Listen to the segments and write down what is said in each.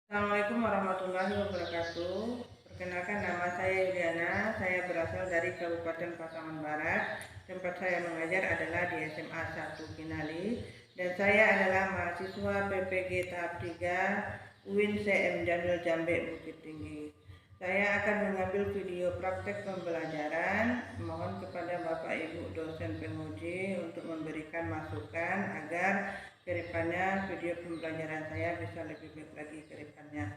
Assalamualaikum warahmatullahi wabarakatuh. Perkenalkan, nama saya Yuliana. Saya berasal dari Kabupaten Pasaman Barat. Tempat saya mengajar adalah di SMA 1 Kinali. Dan saya adalah mahasiswa PPG tahap 3 UIN CM Jamil Jambe Bukit Tinggi. Saya akan mengambil video praktek pembelajaran. Mohon kepada Bapak Ibu dosen penguji untuk memberikan masukan agar kedepannya video pembelajaran saya bisa lebih baik lagi kedepannya.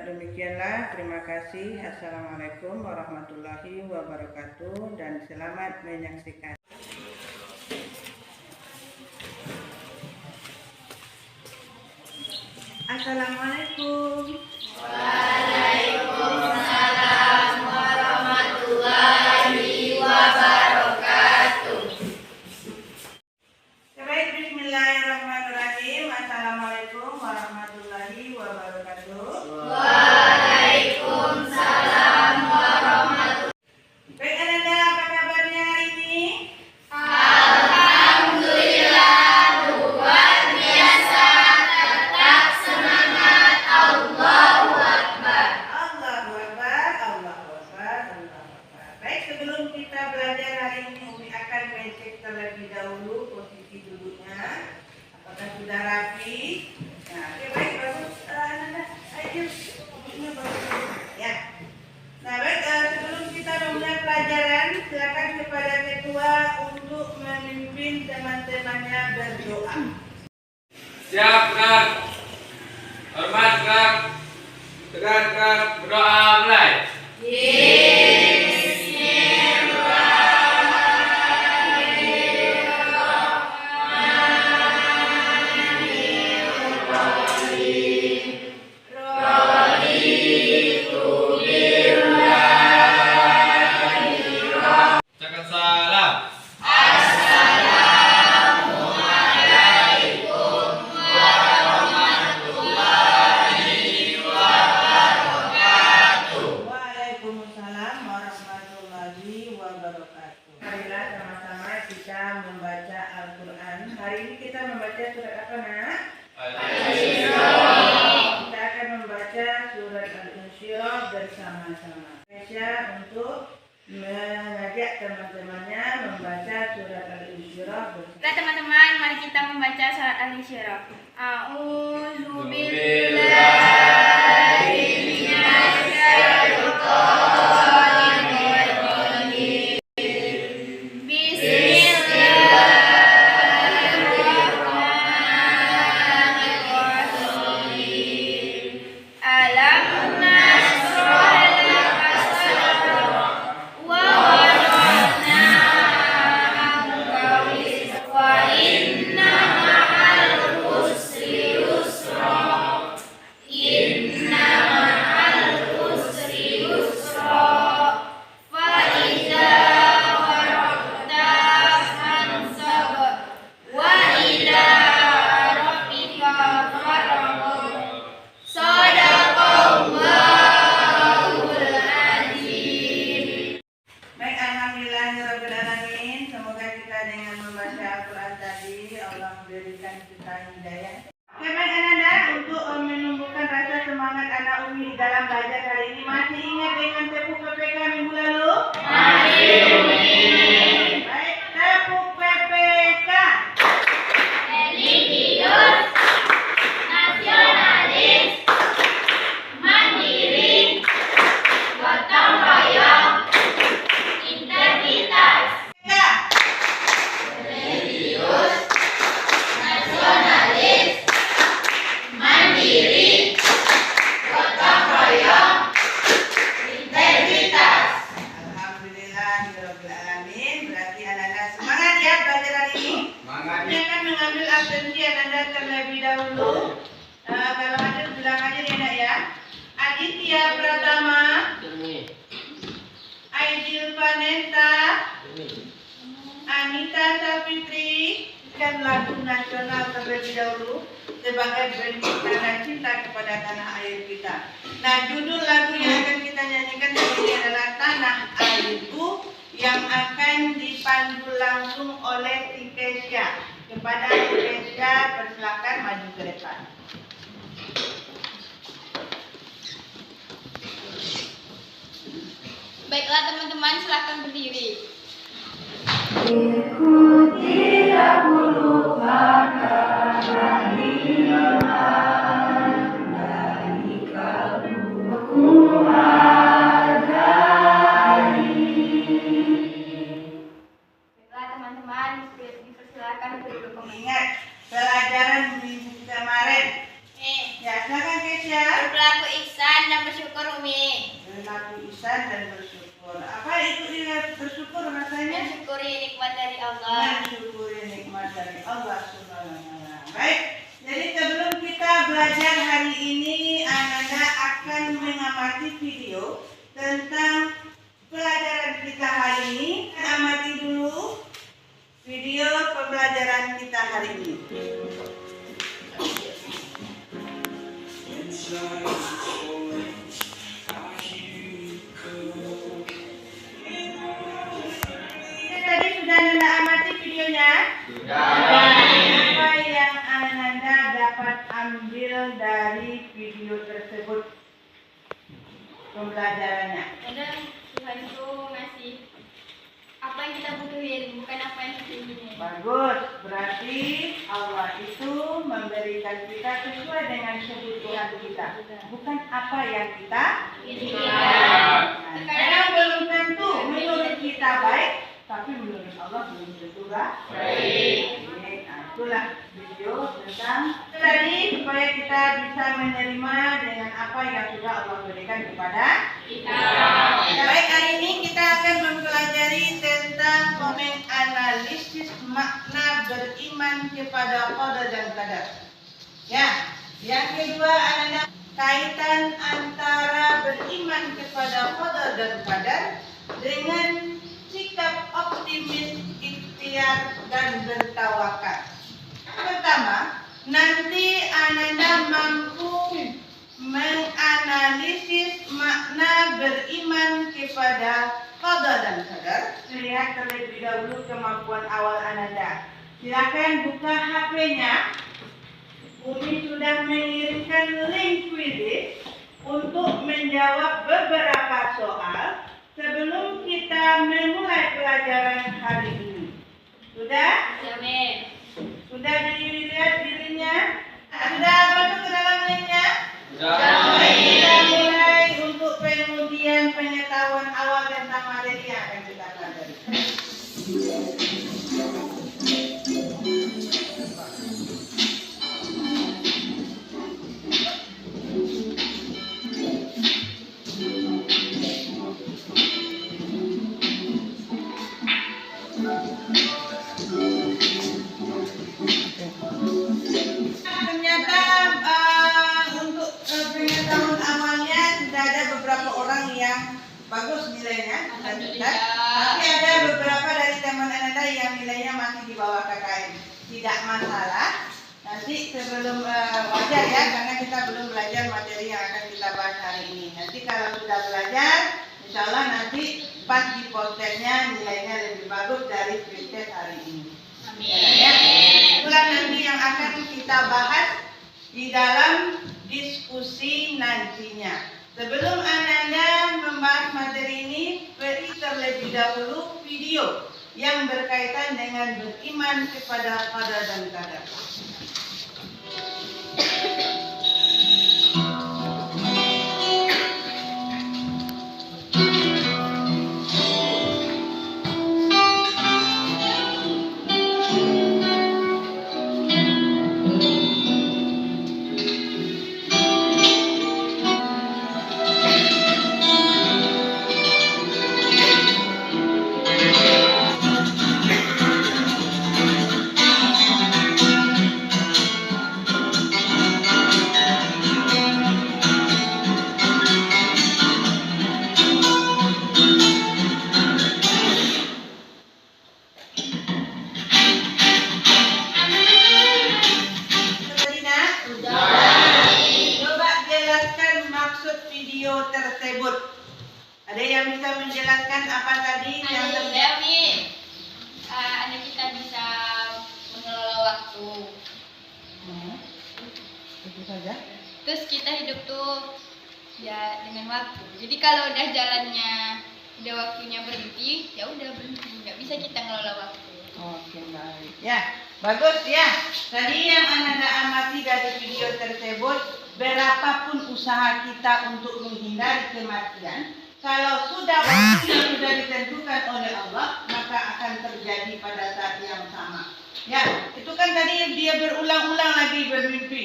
Demikianlah, terima kasih. Assalamualaikum warahmatullahi wabarakatuh dan selamat menyaksikan. Assalamualaikum. Waalaikumsalam warahmatullahi wabarakatuh. Baik, bismillahirrahmanirrahim. Assalamualaikum warahmatullahi wabarakatuh. Waalaikumsalam warahmatullahi. Baik, Ananda, apa kabarnya hari ini? Alhamdulillah, luar biasa. Tetap semangat. Allahu Akbar. Allahu Akbar, Allahu Akbar, Allahu Akbar. Baik, sebelum kita belajar hari ini, Umi akan mengecek terlebih dahulu posisi duduknya. Apakah sudah rapi? Nah, oke, baik, bagus. Ananda, ayo, duduknya bagus. Ya. Nah, baik, sebelum kita memulai pelajaran, silakan kepada ketua untuk memimpin teman-temannya berdoa. Siap, gerak. Hormat, gerak. Tegak, gerak. Berdoa mulai. Ucapkan salam. Waalaikumsalam warahmatullahi wabarakatuh. Marilah sama-sama kita membaca Al-Quran. Hari ini kita membaca surat apa, nak? Kita akan membaca surat Al-Insyirah bersama-sama. Saya untuk mengajak teman-temannya membaca surat Al-Insyirah bersama. Baiklah teman-teman, mari kita membaca surat Al-Insyirah. A'udzubillahi minasyaitonirrajim. Bismillahirrahmanirrahim. Alam nashrah laka sadrak wa wada'na anka wizrak wa inna ma'al usri yusra. Inna ma'al usri yusra. Fa idza faragta fansab wa ila rabbika farghab. Shadaqallahul azim. Baik, alhamdulillahirabbil alamin. Semoga kita dengan membaca Al-Quran tadi Allah memberikan kita hidayah. Oke, baik Ananda, untuk menumbuhkan rasa semangat anak Umi dalam belajar hari ini, masih ingat dengan tepuk PPK minggu lalu? Baik, tepuk PPK. Religius, nasionalis, mandiri, gotong royong, integritas. Ya. Religius, nasionalis, mandiri, gotong royong, integritas. Alhamdulillahirabbil alamin. Berarti Ananda semangat ya belajar hari ini. Semangat. Ini akan mengambil absensi Ananda terlebih dahulu. Kalau ada bilang aja ya, Nak ya. Aditya Pratama, Aidil Vanessa, Anita Sapitri, dan lagu nasional terlebih dahulu sebagai bentuk tanda cinta kepada tanah air kita. Nah, judul lagu yang akan kita nyanyikan hari ini adalah Tanah Airku, yang akan dipandu langsung oleh Tikesha. Kepada Tikesha, persilakan maju ke depan. Baiklah teman-teman, silakan berdiri. Baiklah teman-teman, dipersilakan untuk duduk. Ingat pelajaran minggu kemarin. Ya, silakan Keisha. Berlaku ihsan dan bersyukur Umi. Berlaku ihsan dan bersyukur. Apa itu bersyukur rasanya? Mensyukuri nikmat dari Allah. Mensyukuri nikmat dari Allah Subhanahu wa Ta'ala. Baik, jadi sebelum kita belajar hari ini, Ananda akan mengamati video tentang pelajaran kita hari ini. Amati dulu video pembelajaran kita hari ini. Tadi sudah Ananda amati videonya? Apa yang Ananda dapat ambil dari video tersebut pembelajarannya? Kadang Tuhan itu ngasih apa yang kita butuhin, bukan apa yang kita inginin. Bagus, berarti Allah itu memberikan kita sesuai dengan kebutuhan kita, bukan apa yang kita inginkan. Kadang belum tentu menurut kita baik, tapi menurut Allah belum tentu baik. Nah, itulah video tentang tadi supaya kita bisa menerima dengan apa yang sudah Allah berikan kepada kita. Baik, hari ini kita akan mempelajari tentang menganalisis makna beriman kepada qada dan qadar. Ya, yang kedua adalah kaitan antara beriman kepada qada dan qadar dengan sikap optimis, ikhtiar dan bertawakal. Pertama, nanti Ananda mampu menganalisis makna beriman kepada qada dan qadar. Lihat terlebih dahulu kemampuan awal Ananda. Silakan buka HP-nya. Umi sudah mengirimkan link quiz untuk menjawab beberapa soal sebelum kita memulai pelajaran hari ini. Sudah? Amin. Sudah dilihat dirinya? Sudah masuk ke dalam linknya? Sudah. Kita mulai untuk pengujian pengetahuan awal tentang materi yang akan kita pelajari. Ternyata untuk pengetahuan awalnya sudah ada beberapa orang yang bagus nilainya, Alhamdulillah. tapi ada beberapa dari teman Ananda yang nilainya masih di bawah KKM. Tidak masalah. Nanti sebelum wajar ya, karena kita belum belajar materi yang akan kita bahas hari ini. Nanti kalau sudah belajar, insya Allah nanti pas di posternya nilainya lebih bagus dari quiz hari ini. Ya, itulah nanti yang akan kita bahas di dalam diskusi nantinya. Sebelum Ananda membahas materi ini, beri terlebih dahulu video yang berkaitan dengan beriman kepada qada dan qadar. Ada yang bisa menjelaskan apa tadi yang Ya, Mi. Ada kita bisa mengelola waktu. Itu saja. Terus kita hidup tuh ya dengan waktu. Jadi kalau udah jalannya udah waktunya berhenti, ya udah berhenti. Nggak bisa kita ngelola waktu. Oke, baik. Ya, bagus ya. Tadi yang Anda amati dari video tersebut, berapapun usaha kita untuk menghindari kematian, kalau sudah waktunya sudah ditentukan oleh Allah, maka akan terjadi pada saat yang sama. Ya, itu kan tadi dia berulang-ulang lagi bermimpi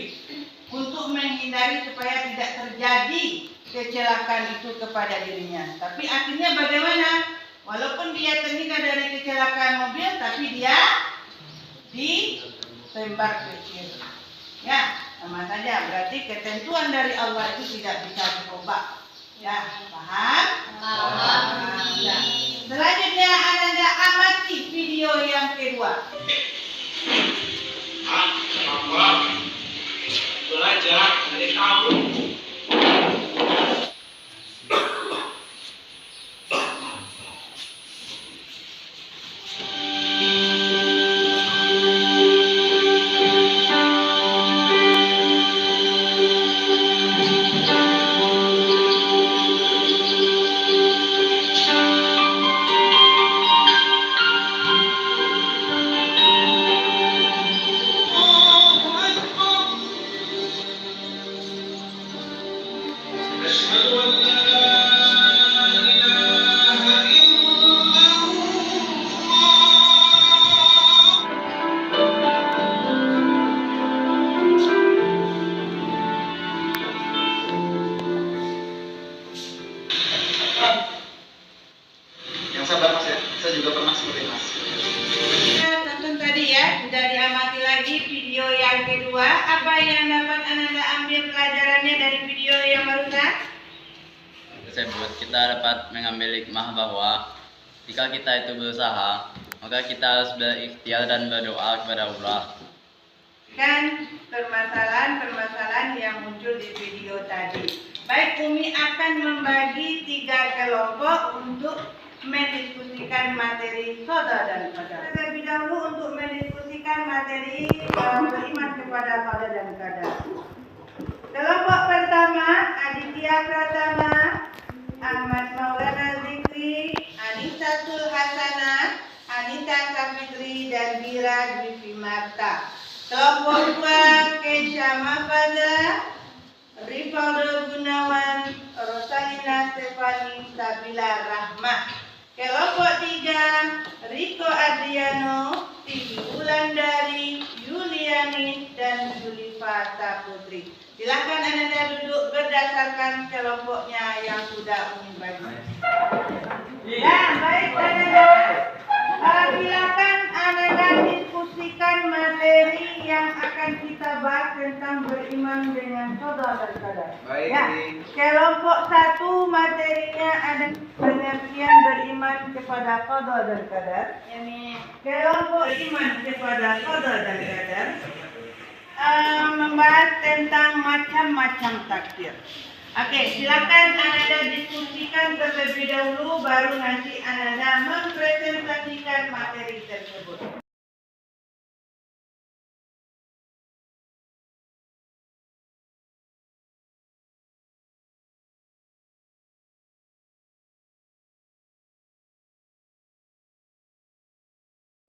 untuk menghindari supaya tidak terjadi kecelakaan itu kepada dirinya. Tapi akhirnya bagaimana? Walaupun dia terhindar dari kecelakaan mobil, tapi dia ditembak kecil. Ya, sama saja. Berarti ketentuan dari Allah itu tidak bisa diubah. Ya, paham? Paham. Ya. Selanjutnya Anda amati video yang kedua. Hamba belajar dari kamu. Yang sabar mas ya, saya juga pernah seperti mas. Ya, tonton tadi ya, sudah diamati lagi video yang kedua. Apa yang dapat Anda ambil pelajarannya dari video yang barusan? Tersebut kita dapat mengambil hikmah bahwa jika kita itu berusaha, maka kita harus berikhtiar dan berdoa kepada Allah. Kan permasalahan-permasalahan yang muncul di video tadi. Baik, Umi akan membagi 3 kelompok untuk mendiskusikan materi qada dan qadar. Terlebih dahulu untuk mendiskusikan materi beriman kepada qada dan qadar. Kelompok pertama, Aditya Pratama, Ahmad Maulana Zikri, Anisatul Hasanah, Anita Safitri, dan Bira Dwi Marta. Kelompok 2, Kesha Mafada, Rifaldo Gunawan, Rosalina Stefani, Sabila Rahmah. Kelompok 3, Riko Adriano, Tibi Wulandari, Yuliani, dan Julifa Saputri. Silakan Anda duduk berdasarkan kelompoknya yang sudah Umi bagi. Ya, baik Anda. Silakan Anda diskusikan materi yang akan kita bahas tentang beriman dengan qada dan qadar. Baik. Ya, kelompok 1 materinya ada pengertian beriman kepada qada dan qadar. Kelompok iman kepada qada dan qadar membahas tentang macam-macam takdir. Oke, silakan Anda diskusikan terlebih dahulu, baru nanti Anda mempresentasikan materi tersebut.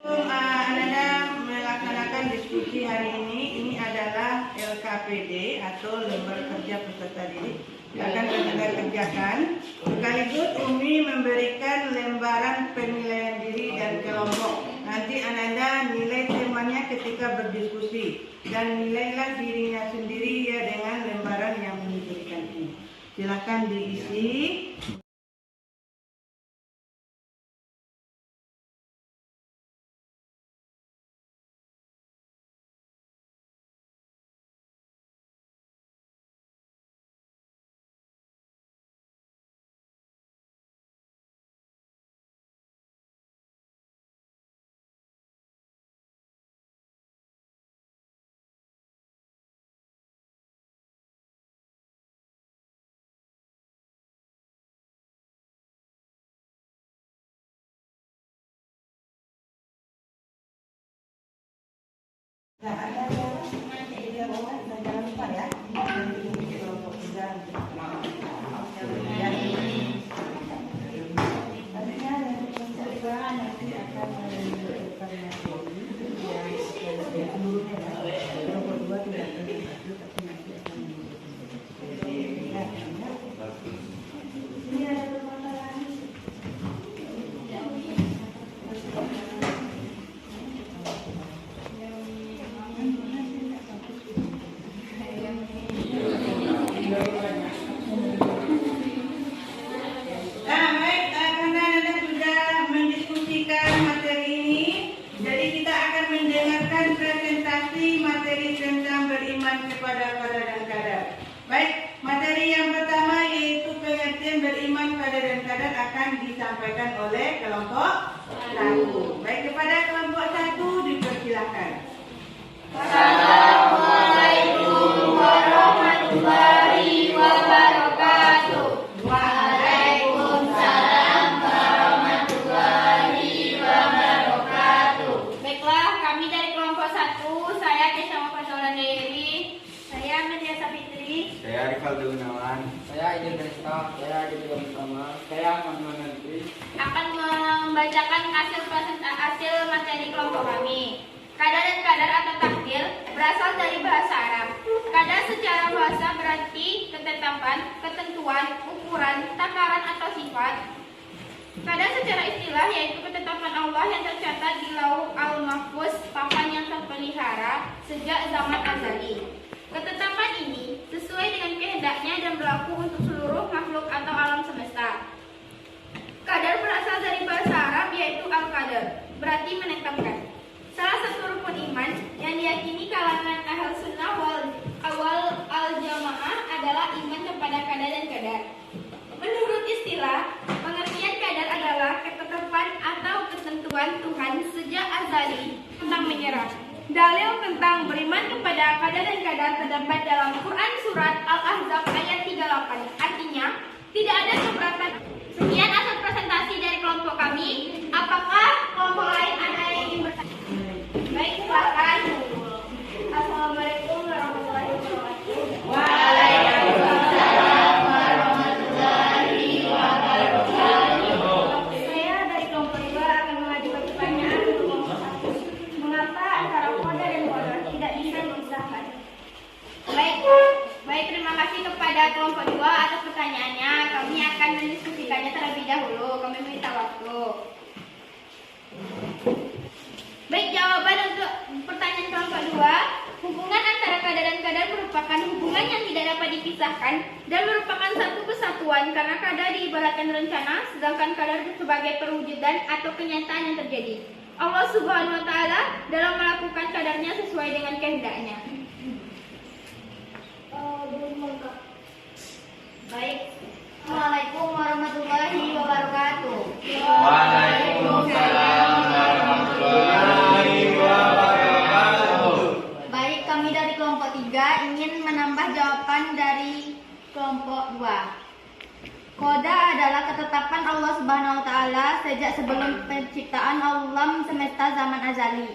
Anda melaksanakan diskusi hari ini adalah LKPD atau Lembar Kerja Peserta Didik akan Anda kerjakan. Sekaligus Umi memberikan lembaran penilaian diri dan kelompok. Nanti Anda nilai temanya ketika berdiskusi dan nilailah dirinya sendiri ya dengan lembaran yang Umi berikan ini. Silakan diisi. Nah, Anda jangan lupa ya, kelompok 3. Saya Rivaldo Gunawan. Saya Idil Desta. Saya Aditya Utama. Saya Ahmad Nanti. Akan membacakan hasil materi kelompok kami. Kadar dan kadar atau takdir berasal dari bahasa Arab. Kadar secara bahasa berarti ketetapan, ketentuan, ukuran, takaran atau sifat. Kadar secara istilah yaitu ketetapan Allah yang tercatat di Lauh Al-Mahfuz, papan yang terpelihara sejak zaman azali. Ketetapan ini sesuai dengan kehendaknya dan berlaku untuk seluruh makhluk atau alam semesta. Kadar berasal dari bahasa Arab yaitu al-qadar, berarti menetapkan. Salah satu rukun iman yang diyakini kalangan ahal sunnah wal al-jamaah adalah iman kepada kadar dan kadar. Menurut istilah, pengertian kadar adalah ketetapan atau ketentuan Tuhan sejak azali tentang menyerah. Dalil tentang beriman kepada kadar dan kadar terdapat dalam Quran Surat Al-Ahzab ayat 38. Artinya, tidak ada keberatan. Sekian hasil presentasi dari kelompok kami. Apakah kelompok lain ada yang ingin bertanya? Baik, silakan. Assalamualaikum warahmatullahi wabarakatuh. Waalaikumsalam warahmatullahi wabarakatuh. Saya dari kelompok 2 akan mengajukan pertanyaan untuk kelompok 1. Mengapa antara qadar dan qadar tidak bisa dipisahkan? Baik, terima kasih kepada kelompok 2 atas pertanyaannya. Kami akan mendiskusikannya terlebih dahulu. Kami minta waktu. Baik, jawaban untuk pertanyaan kelompok 2. Hubungan antara kadar dan kadar merupakan hubungan yang tidak dapat dipisahkan dan merupakan satu kesatuan karena kadar diibaratkan rencana, sedangkan kadar sebagai perwujudan atau kenyataan yang terjadi. Allah Subhanahu wa Ta'ala dalam melakukan kadarnya sesuai dengan kehendaknya. Baik. Assalamualaikum warahmatullahi wabarakatuh. Waalaikumsalam warahmatullahi wabarakatuh. Baik, kami dari kelompok 3 ingin menambah jawaban dari kelompok 2. Qada adalah ketetapan Allah Subhanahu wa Ta'ala sejak sebelum penciptaan alam semesta zaman azali.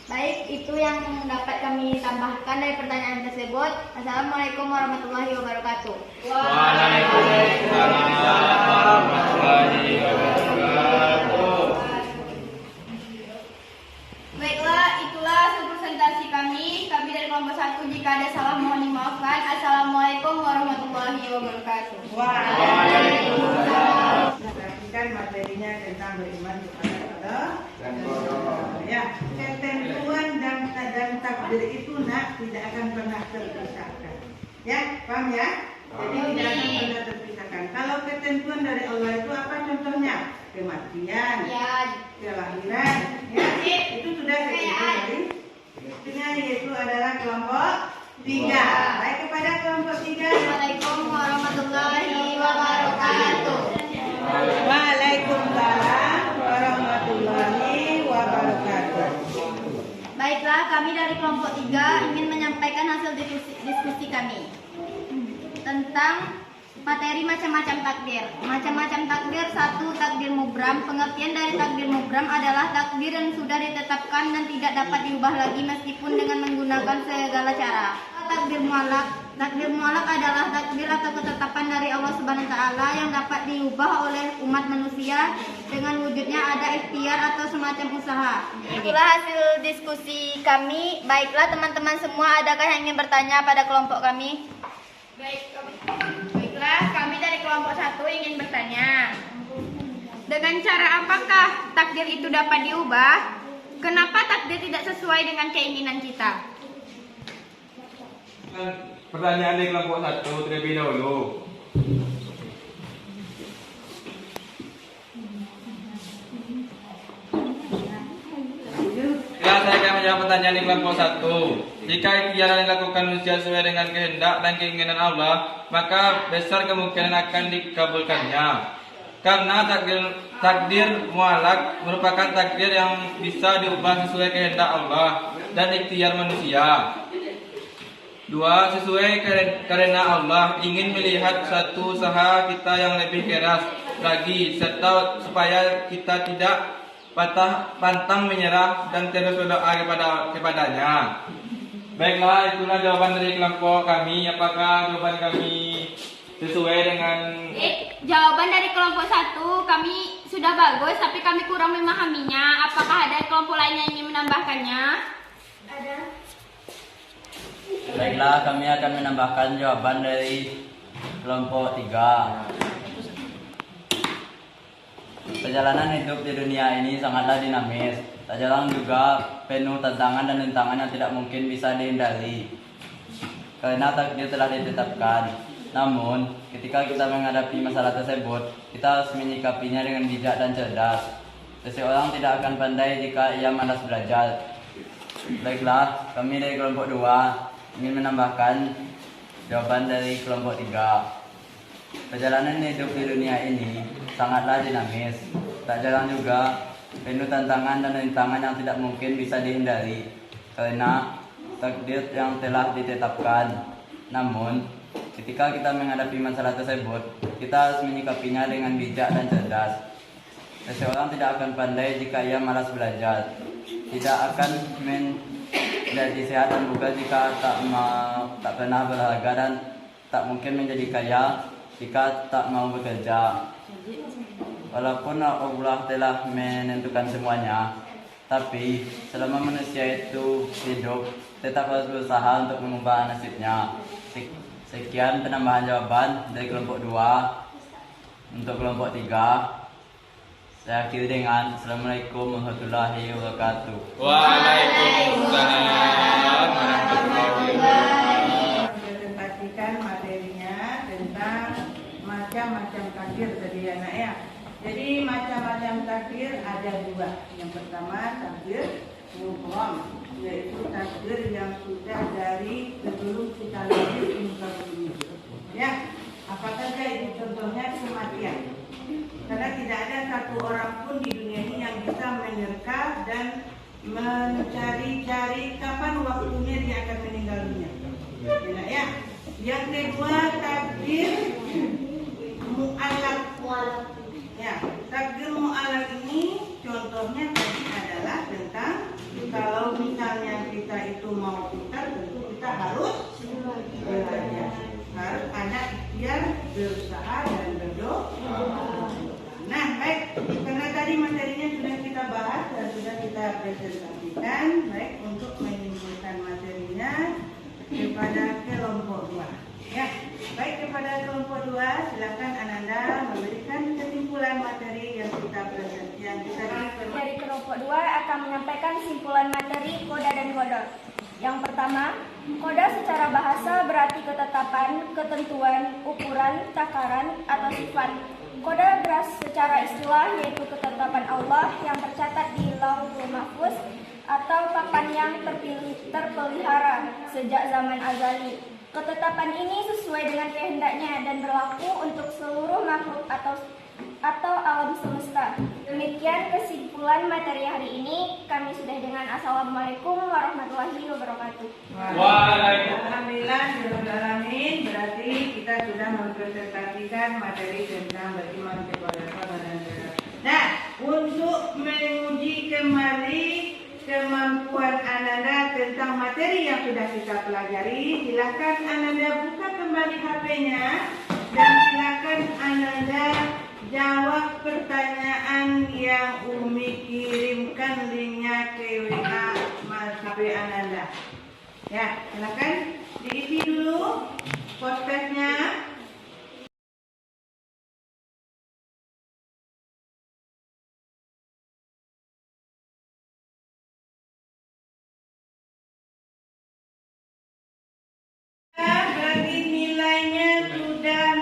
Baik, itu yang dapat kami tambahkan dari pertanyaan tersebut. Assalamualaikum warahmatullahi wabarakatuh. Waalaikumsalam warahmatullahi wabarakatuh. Baiklah, itulah hasil presentasi kami. Kami dari kelompok 1, jika ada salah mohon dimaafkan. Assalamualaikum warahmatullahi wabarakatuh. Waalaikumsalam. Perhatikan materinya tentang beriman kepada Allah. Ya, ketentuan dan takdir itu tidak akan pernah terpisahkan. Ya, paham ya? Jadi tidak akan pernah terpisahkan. Kalau ketentuan dari Allah itu apa contohnya? Kematian, kelahiran, ya, itu sudah ketentuan dari yaitu adalah kelompok 3. Baik, kepada kelompok 3. Assalamualaikum warahmatullahi wabarakatuh. Waalaikumsalam warahmatullahi wabarakatuh. Baiklah, kami dari kelompok 3 ingin menyampaikan hasil diskusi kami tentang materi macam-macam takdir. Macam-macam takdir. 1. Takdir mubram. Pengertian dari takdir mubram adalah takdir yang sudah ditetapkan dan tidak dapat diubah lagi meskipun dengan menggunakan segala cara. Takdir mualak. Takdir mualak adalah takdir atau ketetapan dari Allah Subhanahu wa Ta'ala yang dapat diubah oleh umat manusia dengan wujudnya ada ikhtiar atau semacam usaha. Itulah hasil diskusi kami. Baiklah teman-teman semua, adakah yang ingin bertanya pada kelompok kami? Baiklah, kami dari kelompok 1 ingin bertanya. Dengan cara apakah takdir itu dapat diubah? Kenapa takdir tidak sesuai dengan keinginan kita? Pertanyaan di kelompok 1 terlebih dahulu. Saya akan menjawab pertanyaan di kelompok 1. Jika ikhtiar yang dilakukan manusia sesuai dengan kehendak dan keinginan Allah, maka besar kemungkinan akan dikabulkannya. Karena takdir mualak merupakan takdir yang bisa diubah sesuai kehendak Allah dan ikhtiar manusia. 2. Sesuai karena Allah ingin melihat suatu usaha kita yang lebih keras lagi, serta supaya kita tidak pantang menyerah dan terus berdoa kepadanya. Baiklah, itulah jawaban dari kelompok kami. Apakah jawaban kami sesuai dengan Jawaban dari kelompok 1 kami sudah bagus, tapi kami kurang memahaminya. Apakah ada kelompok lain yang ingin menambahkannya? Ada. Baiklah, kami akan menambahkan jawaban dari kelompok 3. Perjalanan hidup di dunia ini sangatlah dinamis. Tak jarang juga penuh tantangan dan rintangan yang tidak mungkin bisa dihindari. Karena takdir telah ditetapkan. Namun, ketika kita menghadapi masalah tersebut, kita harus menyikapinya dengan bijak dan cerdas. Seseorang tidak akan pandai jika ia malas belajar. Baiklah, kami dari kelompok 2 ingin menambahkan jawaban dari kelompok 3. Perjalanan hidup di dunia ini sangatlah dinamis. Tak jarang juga penuh tantangan dan rintangan yang tidak mungkin bisa dihindari karena takdir yang telah ditetapkan. Namun, ketika kita menghadapi masalah tersebut, kita harus menyikapinya dengan bijak dan cerdas. Seseorang tidak akan pandai jika ia malas belajar, tidak akan menjadi sehat dan bugar jika tak pernah berharga, dan tak mungkin menjadi kaya jika tak mau bekerja. Walaupun Allah telah menentukan semuanya, tapi selama manusia itu hidup, tetap harus berusaha untuk mengubah nasibnya. Sekian penambahan jawaban dari kelompok 2. Untuk kelompok 3, saya akhiri dengan Assalamualaikum warahmatullahi wabarakatuh. Waalaikumsalam warahmatullahi wabarakatuh. Presentasikan materinya tentang macam-macam takdir tadi anak ya. Jadi macam-macam takdir ada 2. Yang pertama takdir muhram, yaitu takdir yang sudah dari sebelum kita lahir di muka bumi. Ya, apa saja itu? Contohnya kematian. Karena tidak ada satu orang pun di dunia ini yang bisa menerka dan mencari-cari kapan waktunya dia akan meninggal dunia. Ya. Yang kedua takdir mu'alaq. Ya, takdir mu'alaq ini contohnya tadi adalah tentang kalau misalnya kita itu mau putar, tentu kita harus belajar, harus ada ikhtiar, berusaha dan berdoa. Nah, baik, karena tadi materinya sudah kita bahas dan sudah kita presentasikan, baik, untuk menyimpulkan materinya kepada kelompok 2. Ya, baik, kepada kelompok 2, silakan Ananda memberikan kesimpulan materi yang kita presentasikan. Dari kelompok 2 akan menyampaikan kesimpulan materi koda dan kodor. Yang pertama, koda secara bahasa berarti ketetapan, ketentuan, ukuran, takaran, atau sifat. Koda secara istilah yaitu ketetapan Allah yang tercatat di Lauhul Mahfuz atau papan yang terpelihara sejak zaman azali. Ketetapan ini sesuai dengan kehendaknya dan berlaku untuk seluruh makhluk atau alam semesta. Demikian kesimpulan materi hari ini. Kami sudah dengan Assalamualaikum warahmatullahi wabarakatuh. Alhamdulillah, alamin. Berarti kita sudah mempresentasikan materi tentang beriman kepada Allah dan Rasul. Nah, untuk menguji kembali kemampuan Ananda tentang materi yang sudah kita pelajari, silakan Ananda buka kembali HP-nya dan silakan Ananda jawab pertanyaan yang Umi kirimkan linknya ke WA HP Ananda. Ya, silakan diisi dulu podcastnya. Berarti nilainya sudah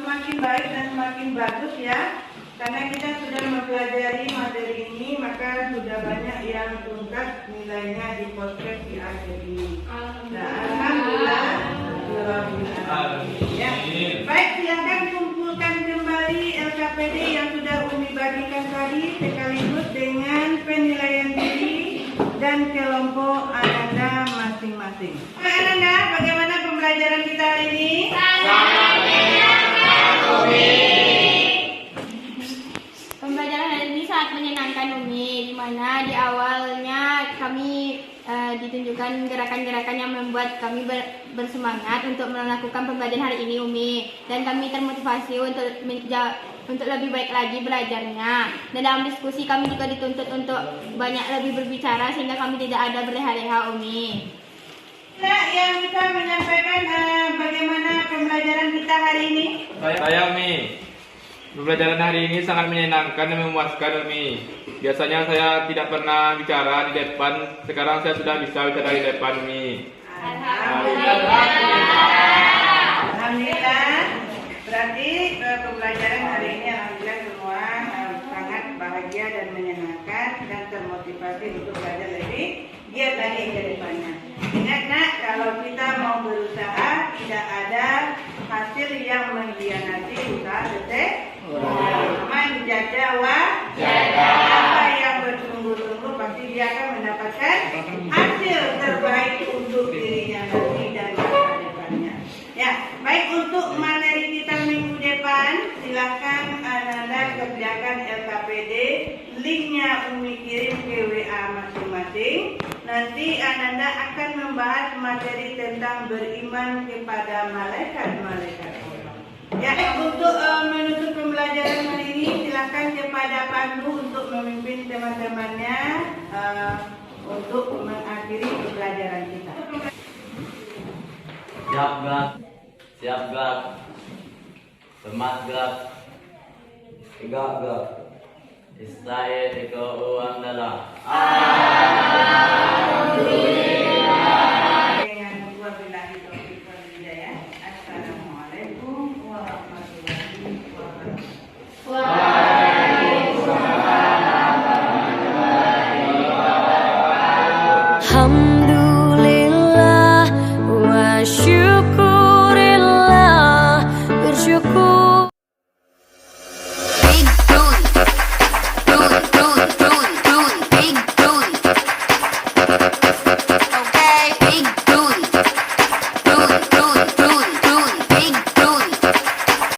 semakin baik dan semakin bagus ya. Karena kita sudah mempelajari materi ini, maka sudah banyak yang tuntas nilainya di podcast di akhir ini. Nah, alhamdulillah. Ya. Baik, silakan kumpulkan kembali LKPD yang sudah Umi bagikan tadi sekaligus dengan penilaian diri dan kelompok Ananda masing-masing. Ananda, bagaimana pembelajaran kita hari ini? Pembelajaran hari ini sangat menyenangkan Umi, di mana di awalnya kami ditunjukkan gerakan-gerakan yang membuat kami bersemangat untuk melakukan pembelajaran hari ini, Umi. Dan kami termotivasi untuk lebih baik lagi belajarnya. Dan dalam diskusi kami juga dituntut untuk banyak lebih berbicara sehingga kami tidak ada berleha-leha, Umi. Nah, yang bisa menyampaikan bagaimana pembelajaran kita hari ini? Saya Umi. Pembelajaran hari ini sangat menyenangkan dan memuaskan, Umi. Biasanya saya tidak pernah bicara di depan, sekarang saya sudah bisa bicara di depan, Umi. Alhamdulillah. Berarti pembelajaran hari ini alhamdulillah semua sangat bahagia dan menyenangkan dan termotivasi untuk belajar lebih giat lagi ke depannya. Ingat nak, kalau kita mau berusaha tidak ada hasil yang mengkhianati usaha detik. Man jaga apa yang bersungguh-sungguh pasti dia akan mendapatkan hasil terbaik untuk dirinya nanti dan masa depannya. Ya, baik untuk materi kita minggu depan, silakan Ananda kerjakan LKPD, linknya Umi kirim ke WA masing-masing. Nanti Ananda akan membahas materi tentang beriman kepada malaikat-malaikat Allah. Ya, untuk menutup pembelajaran hari ini, silakan kepada Pandu untuk memimpin teman-temannya untuk mengakhiri pembelajaran kita. Siap gerak, siap gerak, semat gerak, tegak gerak. Israel